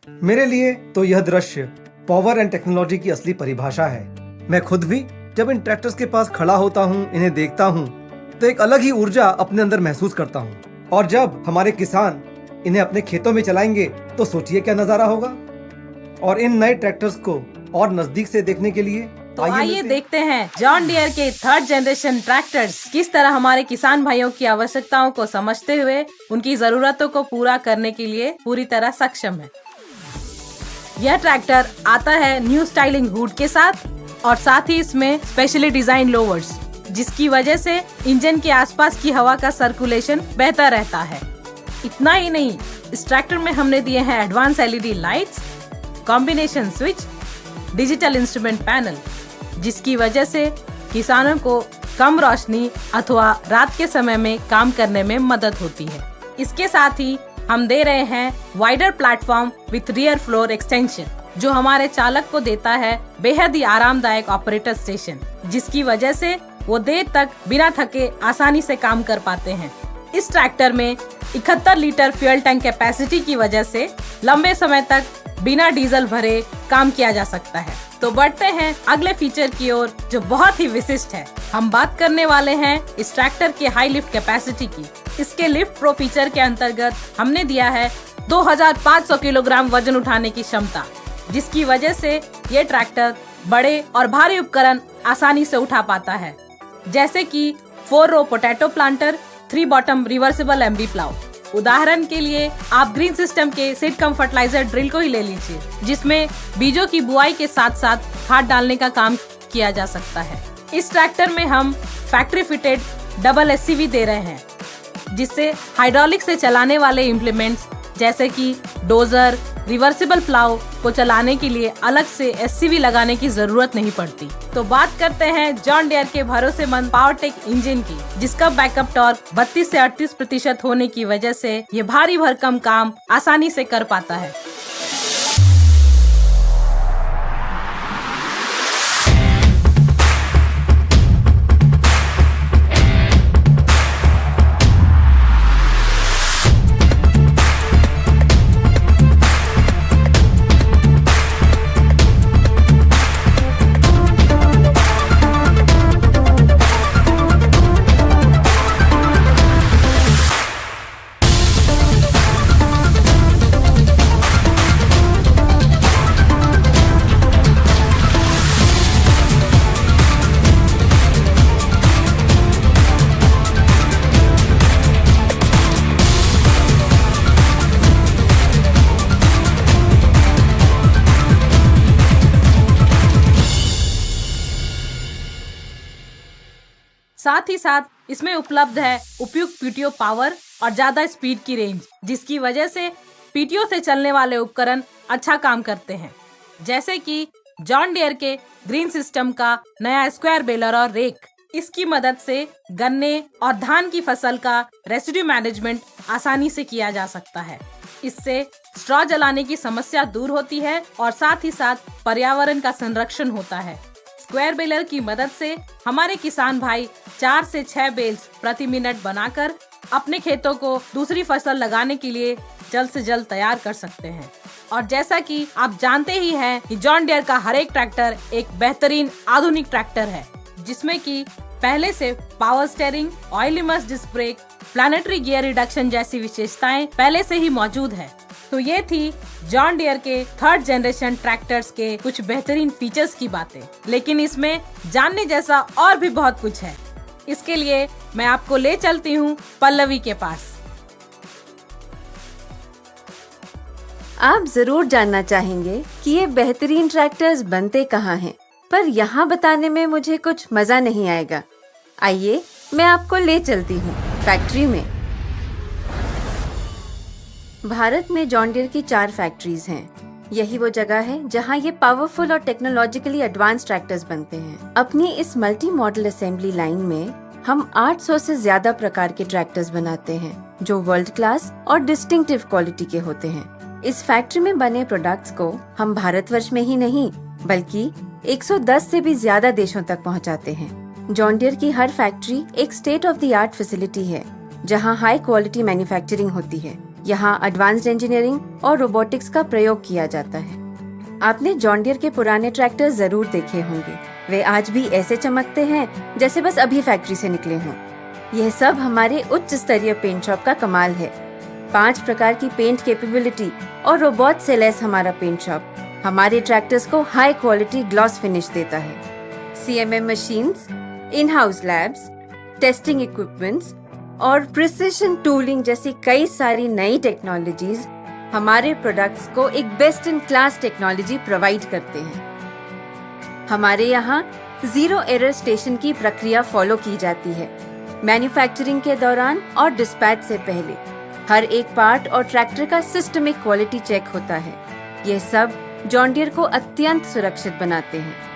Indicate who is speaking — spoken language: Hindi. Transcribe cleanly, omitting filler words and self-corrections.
Speaker 1: मेरे लिए तो यह दृश्य पावर एंड टेक्नोलॉजी की असली परिभाषा है। मैं खुद भी जब इन ट्रैक्टर्स के पास खड़ा होता हूँ, इन्हें देखता हूँ, तो एक अलग ही ऊर्जा अपने अंदर महसूस करता हूँ। और जब हमारे किसान इन्हें अपने खेतों में चलाएंगे तो सोचिए क्या नजारा होगा। और इन नए ट्रैक्टर्स को और नजदीक से देखने के लिए
Speaker 2: तो आइए देखते हैं जॉन डियर के 3rd जनरेशन ट्रैक्टर्स किस तरह हमारे किसान भाइयों की आवश्यकताओं को समझते हुए उनकी जरूरतों को पूरा करने के लिए पूरी तरह सक्षम है। यह ट्रैक्टर आता है न्यू स्टाइलिंग हुड के साथ और साथ ही इसमें स्पेशली डिजाइन लोवर्स, जिसकी वजह से इंजन के आसपास की हवा का सर्कुलेशन बेहतर रहता है। इतना ही नहीं, इस ट्रैक्टर में हमने दिए हैं advance LED lights, combination switch, digital instrument panel, जिसकी वजह से किसानों को कम रोशनी अथवा रात के समय में काम करने में मदद होती है। इसके साथ ही हम दे रहे हैं wider platform with rear floor extension, जो हमारे चालक को देता है बेहद ही आरामदायक ऑपरेटर स्टेशन, जिसकी वजह से वो देर तक बिना थके आसानी से काम कर पाते हैं। इस ट्रैक्टर में 71 लीटर फ्यूल टैंक कैपेसिटी की वजह से लंबे समय तक बिना डीजल भरे काम किया जा सकता है। तो बढ़ते हैं अगले फीचर की ओर, जो बहुत ही विशिष्ट है। हम बात करने वाले हैं इस ट्रैक्टर के हाई लिफ्ट कैपेसिटी की। इसके लिफ्ट प्रो फीचर के अंतर्गत हमने दिया है 2500 किलोग्राम वजन उठाने की क्षमता, जिसकी वजह से ये ट्रैक्टर बड़े और भारी उपकरण आसानी से उठा पाता है, जैसे कि 4 row potato planter, 3 bottom reversible MB plough. उदाहरण के लिए आप ग्रीन सिस्टम के सीड कम फर्टिलाइजर ड्रिल को ही ले लीजिए, जिसमें बीजों की बुआई के साथ साथ खाद डालने का काम किया जा सकता है। इस ट्रैक्टर में हम फैक्ट्री फिटेड डबल SCV दे रहे हैं, जिससे हाइड्रोलिक से चलाने वाले इम्प्लीमेंट्स जैसे कि डोजर, रिवर्सिबल प्लाउ को चलाने के लिए अलग से SCV लगाने की जरूरत नहीं पड़ती। तो बात करते हैं जॉन डियर के भरोसेमंद पावरटेक इंजन की, जिसका बैकअप टॉर्क 32 से 38% होने की वजह से ये भारी भरकम काम आसानी से कर पाता है। साथ ही साथ इसमें उपलब्ध है उपयुक्त PTO पावर और ज्यादा स्पीड की रेंज, जिसकी वजह से PTO से चलने वाले उपकरण अच्छा काम करते हैं, जैसे कि जॉन डियर के ग्रीन सिस्टम का नया स्क्वायर बेलर और रेक। इसकी मदद से गन्ने और धान की फसल का रेसिड्यू मैनेजमेंट आसानी से किया जा सकता है। इससे स्ट्रॉ जलाने की समस्या दूर होती है और साथ ही साथ पर्यावरण का संरक्षण होता है। स्क्वायर बेलर की मदद से हमारे किसान भाई 4 से 6 बेल्स प्रति मिनट बनाकर अपने खेतों को दूसरी फसल लगाने के लिए जल्द से जल्द तैयार कर सकते हैं। और जैसा कि आप जानते ही हैं कि जॉन डियर का हर एक ट्रैक्टर एक बेहतरीन आधुनिक ट्रैक्टर है, जिसमें कि पहले से power steering, oil immerse disc brake, planetary gear reduction जैसी विशेषताएं पहले से ही मौजूद है। तो ये थी जॉन डियर के 3rd जनरेशन ट्रैक्टर्स के कुछ बेहतरीन फीचर्स की बातें, लेकिन इसमें जानने जैसा और भी बहुत कुछ है। इसके लिए मैं आपको ले चलती हूँ पल्लवी के पास।
Speaker 3: आप जरूर जानना चाहेंगे कि ये बेहतरीन ट्रैक्टर्स बनते कहाँ हैं, पर यहाँ बताने में मुझे कुछ मजा नहीं आएगा। आइए मैं आपको ले चलती हूँ फैक्ट्री में। भारत में जॉन डियर की 4 फैक्ट्रीज हैं। यही वो जगह है जहाँ ये पावरफुल और टेक्नोलॉजिकली एडवांस ट्रैक्टर्स बनते हैं। अपनी इस मल्टी मॉडल असेंबली लाइन में हम 800 से ज्यादा प्रकार के ट्रैक्टर्स बनाते हैं, जो वर्ल्ड क्लास और डिस्टिंक्टिव क्वालिटी के होते हैं। इस फैक्ट्री में बने प्रोडक्ट्स को हम भारतवर्ष में ही नहीं बल्कि 110 से भी ज्यादा देशों तक पहुंचाते हैं। जॉन डियर की हर फैक्ट्री एक state of the art facility है, जहां हाई क्वालिटी मैन्युफैक्चरिंग होती है। यहाँ एडवांस्ड इंजीनियरिंग और रोबोटिक्स का प्रयोग किया जाता है। आपने जॉन डियर के पुराने ट्रैक्टर जरूर देखे होंगे। वे आज भी ऐसे चमकते हैं जैसे बस अभी फैक्ट्री से निकले हों। यह सब हमारे उच्च स्तरीय पेंट शॉप का कमाल है। 5 प्रकार की पेंट कैपेबिलिटी और रोबोट से लैस हमारा पेंट शॉप हमारे ट्रैक्टर्स को हाई क्वालिटी ग्लॉस फिनिश देता है। CMM machines, in house labs, testing equipments और प्रिसिशन टूलिंग जैसी कई सारी नई टेक्नोलॉजीज हमारे प्रोडक्ट्स को एक best in class technology provide करते हैं। हमारे यहाँ 0 एरर स्टेशन की प्रक्रिया फॉलो की जाती है। मैन्युफैक्चरिंग के दौरान और डिस्पैच से पहले हर एक पार्ट और ट्रैक्टर का सिस्टमिक क्वालिटी चेक होता है। यह सब जॉन डियर को अत्यंत सुरक्षित बनाते हैं।